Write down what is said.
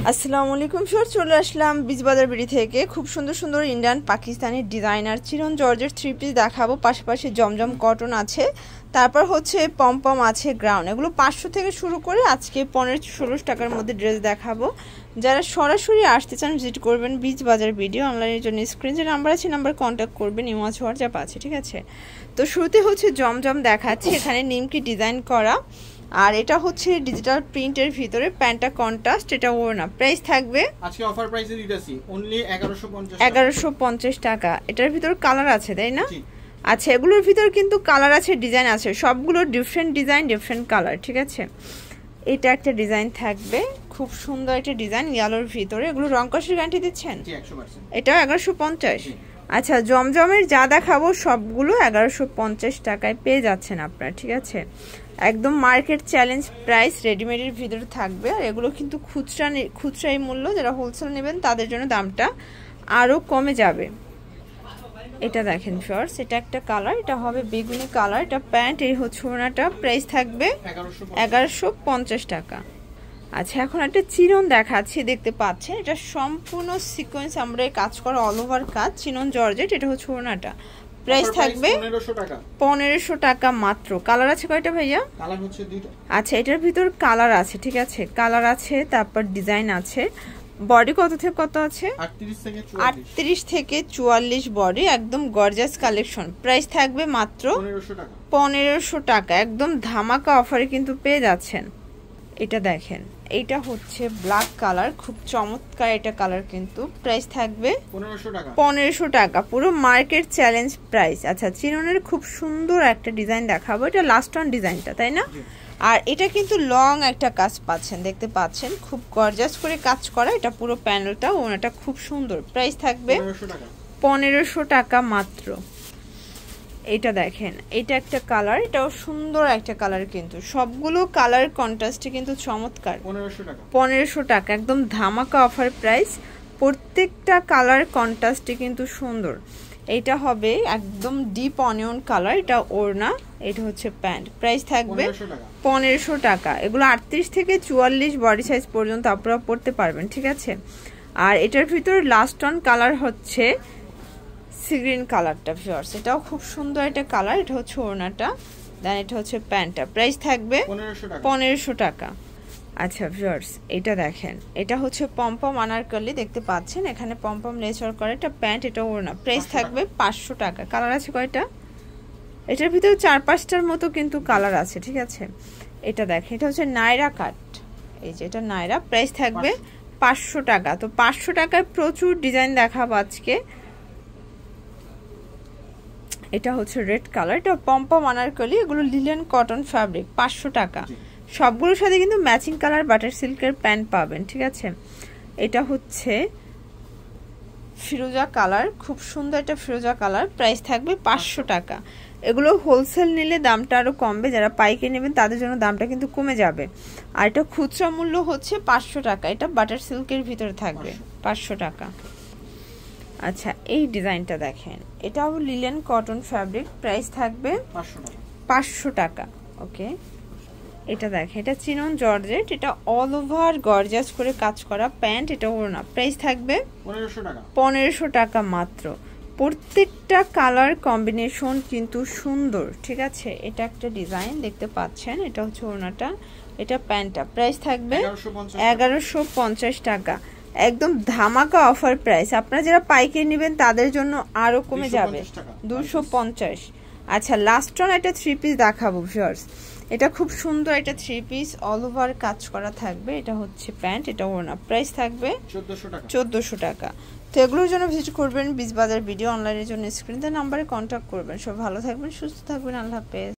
আসসালামু আলাইকুম স্যার, চলে আসলাম বীজবাজার বিডি থেকে। খুব সুন্দর সুন্দর ইন্ডিয়ান পাকিস্তানি ডিজাইনার চিরন জর্জের থ্রি পিস দেখাবো। পাশাপাশি জমজম কটন আছে, তারপর হচ্ছে পমপম আছে, গ্রাউন্ড। এগুলো 500 থেকে শুরু করে আজকে 1500-1600 টাকার মধ্যে ড্রেস দেখাবো। যারা সরাসরি আসতে চান ভিজিট করবেন বীজবাজার ভিডিও। অনলাইনের জন্য স্ক্রিন যে নাম্বার আছে নাম্বার কন্ট্যাক্ট করবেন, ইমো হোয়াটসঅ্যাপ আছে, ঠিক আছে। তো শুরুতে হচ্ছে জমজম দেখাচ্ছি, এখানে নিমকি ডিজাইন করা, আর এটা হচ্ছে ডিজিটাল প্রিন্টের ভিতরে, প্যান্টটা কন্ট্রাস্ট, এটা ওড়না। প্রাইস থাকবে আজকে অফার প্রাইসে দিতেছি অনলি 1150 টাকা। এটার ভিতর কালার আছে তাই না? আচ্ছা, এগুলোর ভিতর কিন্তু কালার আছে, ডিজাইন আছে, সবগুলো ডিফারেন্ট ডিজাইন, ডিফারেন্ট কালার, ঠিক আছে। এটা একটা ডিজাইন থাকবে, খুব সুন্দর একটা ডিজাইন ইয়ালোর ভিতরে। এগুলো রং কষের গ্যারান্টি দিচ্ছেন? জি 100%। এটা 1150। আচ্ছা, জমজমের যা দেখাবো সবগুলো 1150 টাকায় পেয়ে যাচ্ছেন আপনারা, ঠিক আছে। একদম মার্কেট চ্যালেঞ্জ প্রাইস, রেডিমেডের ভিতরে থাকবে। আর এগুলো কিন্তু খুচরাই মূল্য, যারা হোলসেল নেবেন তাদের জন্য দামটা আরও কমে যাবে। এটা দেখেন ফিয়ার্স, এটা একটা কালার, এটা হবে বেগুনি কালার, এটা প্যান্ট, এই হচ্ছে ওড়নাটা। প্রাইস থাকবে 1150 টাকা। আচ্ছা, এখন একটা চিরন দেখাচ্ছি, দেখতে পাচ্ছেন এটা সম্পূর্ণ সিকোয়েন্স আমরা কাজ করা, অল ওভার কাজ, চিনন জর্জেট। এটা হচ্ছে ওড়নাটা। প্রাইস থাকবে 1500 টাকা মাত্র। কালার আছে কয়টা ভাইয়া? কালার হচ্ছে দুইটা। আচ্ছা, এটার ভিতর কালার আছে, ঠিক আছে, কালার আছে, তারপর ডিজাইন আছে। বডি কত থেকে কত আছে? 38 থেকে 44 বডি, একদম গর্জাস কালেকশন। প্রাইস থাকবে মাত্র 1500 টাকা। একদম ধামাকা অফারে কিন্তু পেয়ে যাচ্ছেন। এটা দেখেন, এইটা হচ্ছে ব্ল্যাক কালার, খুব চমৎকার এটা কালার কিন্তু। প্রাইস থাকবে 1500 টাকা, পুরো মার্কেট চ্যালেঞ্জ প্রাইস। আচ্ছা, চিননের খুব সুন্দর একটা ডিজাইন দেখাবো, এটা লাস্ট অন ডিজাইনটা তাই না? আর এটা কিন্তু লং একটা কাজ পাচ্ছেন, দেখতে পাচ্ছেন, খুব গর্জাস করে কাজ করা। এটা পুরো প্যানেলটা, ওনাটা খুব সুন্দর। প্রাইস থাকবে 1500 টাকা মাত্র। এটা দেখেন, এটা একটা কালার, এটাও সুন্দর একটা কালার কিন্তু। সবগুলো কালার কন্ট্রাস্টে কিন্তু চমৎকার। 1500 টাকা, একদম ধামাকা অফার প্রাইস। প্রত্যেকটা কালার কন্ট্রাস্টে কিন্তু সুন্দর। এটা হবে একদম ডিপ অনিয়ন কালার, এটা ওড়না, এটা হচ্ছে প্যান্ট। প্রাইস থাকবে 1500 টাকা। এগুলো 38 থেকে 44 বডি সাইজ পর্যন্ত আপনারা পড়তে পারবেন, ঠিক আছে। আর এটার ভিতরে লাস্ট অন কালার হচ্ছে গ্রিন কালারটা ভিউয়ার্স, এটাও খুব সুন্দর একটা কালার। এটা হচ্ছে ওড়নাটা, দেন এটা হচ্ছে প্যান্টটা। প্রাইস থাকবে 1500 টাকা। আচ্ছা ভিউয়ার্স, এটা দেখেন, এটা হচ্ছে পমপম আনারকলি, দেখতে পাচ্ছেন, এখানে পমপম লেচার করে, এটা প্যান্ট, এটা ওড়না। প্রাইস থাকবে 500 টাকা। কালার আছে কয়টা? এটার ভিতরে 4-5টার মতো কিন্তু কালার আছে, ঠিক আছে। এটা দেখেন, এটা হচ্ছে নায়রা কাট, এই যে এটা নায়রা। প্রাইস থাকবে 500 টাকা। তো 500 টাকায় প্রচুর ডিজাইন দেখাবো আজকে। এটা হচ্ছে রেড কালার, এটা পমপম আনারকলি, এগুলো লিলেন কটন ফ্যাব্রিক। 500 টাকা। সবগুলোর সাথে কিন্তু ম্যাচিং কালার বাটার সিল্কের প্যান্ট পাবেন, ঠিক আছে। এটা হচ্ছে ফিরোজা কালার, খুব সুন্দর একটা ফিরোজা কালার। প্রাইস থাকবে 500 টাকা। এগুলো হোলসেল নিলে দামটা আরও কমবে, যারা পাইকারি নেবেন তাদের জন্য দামটা কিন্তু কমে যাবে। আর এটা খুচরা মূল্য হচ্ছে 500 টাকা। এটা বাটার সিল্কের ভিতরে থাকবে 500 টাকা। আচ্ছা, এই ডিজাইনটা দেখেন, এটাও লিলেন কটন ফ্যাব্রিক। প্রাইস থাকবে 500 টাকা। ওকে, এটা দেখেন, এটা চিনন জর্জেট, এটা অল ওভার গর্জাস করে কাজ করা প্যান্ট, এটা ওড়না। প্রাইস থাকবে 1500 টাকা মাত্র। প্রত্যেকটা কালার কম্বিনেশন কিন্তু সুন্দর, ঠিক আছে। এটা একটা ডিজাইন দেখতে পাচ্ছেন, এটা হচ্ছে ওড়নাটা, এটা প্যান্টটা। প্রাইস থাকবে 1150 টাকা। একদম ধামাকা অফার প্রাইস। আপনারা যারা পাইকারি নেবেন তাদের জন্য আরো কমে যাবে, 250। আচ্ছা, লাস্ট অন একটা থ্রি পিস দেখাবো ভিউয়ার্স। এটা খুব সুন্দর একটা থ্রি পিস, অল ওভার কাজ করা থাকবে। এটা হচ্ছে প্যান্ট, এটা ওড়না। প্রাইস থাকবে 1400 টাকা। তো এগুলোর জন্য ভিজিট করবেন বীজবাজার ভিডিও। অনলাইনের জন্য স্ক্রিনে নাম্বারে কন্ট্যাক্ট করবেন। সব ভালো থাকবেন, সুস্থ থাকবেন, আল্লাহ হাফেজ।